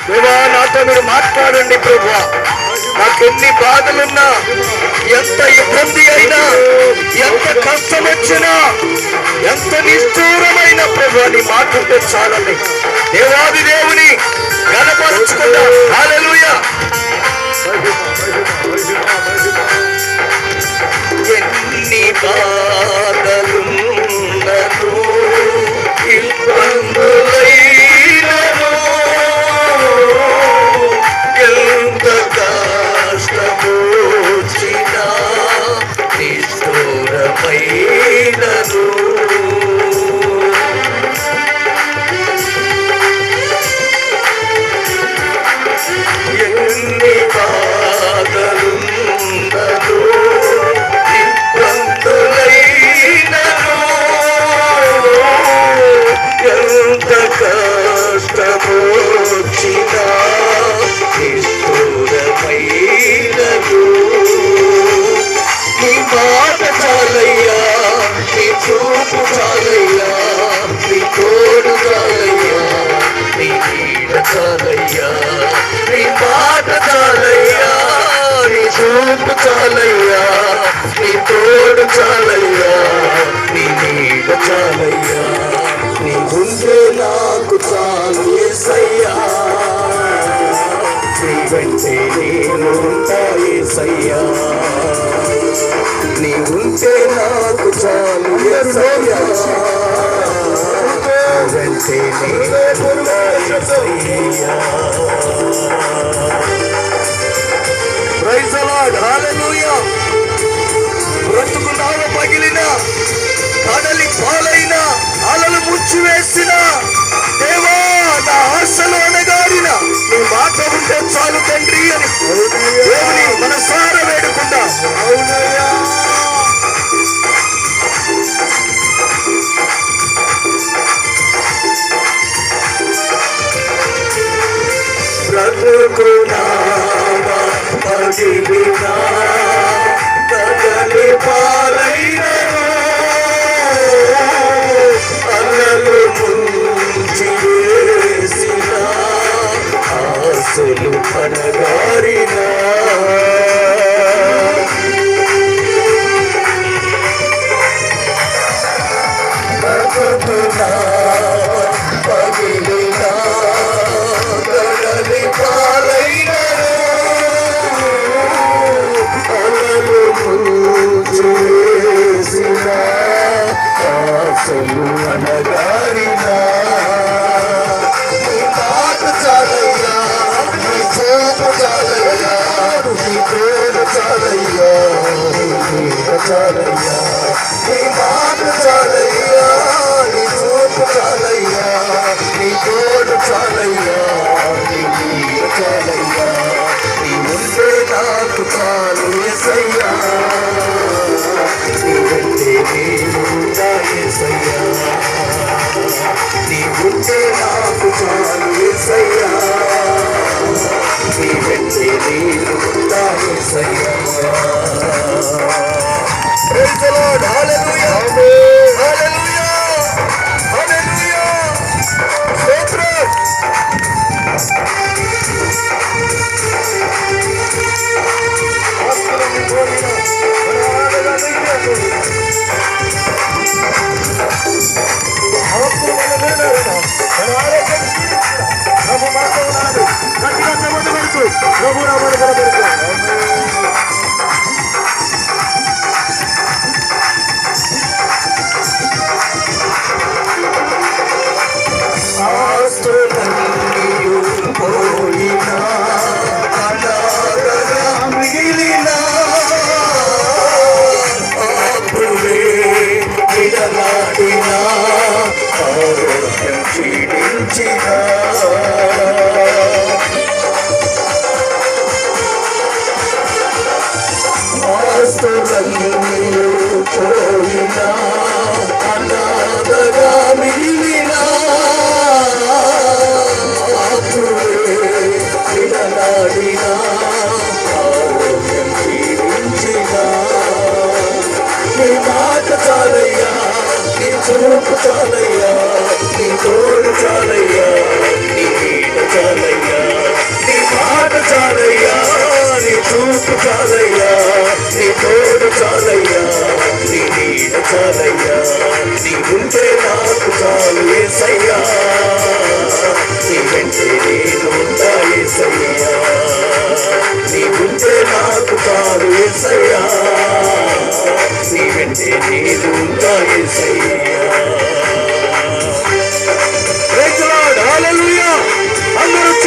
దేవా, నాతో మీరు మాట్లాడండి ప్రభువా. నాకెన్ని బాధలున్నా, ఎంత ఇబ్బంది అయినా, ఎంత కష్టం వచ్చినా, ఎంత నిష్ఠూరమైన ప్రభువా, నీ మాట ఉంటే చాలండి. దేవాది దేవుని కనపరుచుకుందాం. హల్లెలూయా. ఎన్ని బాధలున్నను, ఇబ్బందులైనను, ఎంత కష్టమొచ్చినా, నిష్ఠూరమైనను, ఎన్ని బాధలున్నను, ఇబ్బందులైనను, ఎంత కష్టమొచ్చినా, నిష్ఠూరమైనను, నీ మాట చాలయ్యా, నీ చూపు చాలయ్యా, నీ తోడు చాలయ్యా, నీ నీడ చాలయ్యా, నీ మాట చాలయ్యా, నీ చూపు చాలయ్యా, నీ తోడు చాలయ్యా, నీ నీడ చాలయ్యా, నీ ఉంటే నాకు చాలు యేసయ్యా, నీ వెంటే నేను ఉంటా యేసయ్యా, నీ ఉంటే నాకు చాలు యేసయ్యా, వెంటే నేను ఉంటా యేసయ్యా. Praise the Lord. హల్లెలూయా. బ్రతుకు నావ పగిలిన, కడలి పాలైన, అలలు ముచ్చివేసిన, దేవా నా ఆశలు అనగారిన, నీ మాట ఉంటే చాలు తండ్రి అని దేవుని మనసారా వేడుకుందాం. అవునయ్యా. బ్రతుకు నావ పగిలిన, కడలి పాలైనను, అలలు ముంచివేసిన, ఆశలు పడగారిన, బ్రతుకు నావ పగిలిన, కడలి పాలైనను, అలలు ముంచివేసిన, ఆశలు అనగారిన, నీ మాట చాలయ్యా, నీ చూపు చాలయ్యా, నీ తోడు చాలయ్యా, నీ నీడ చాలయ్యా, నీ మాట చాలయ్యా, నీ చూపు చాలయ్యా, నీ తోడు చాలయ్యా, నీ నీడ చాలయ్యా, నీ ఉంటే నాకు చాలు యేసయ్యా, నీ వెంటే నేను ఉంటా యేసయ్యా, నీ ఉంటే నాకు చాలు యేసయ్యా, నీ వెంటే నేను ఉంటా యేసయ్యా. Praise the Lord. హల్లెలూయా. నేనున్నా యేసయ్యా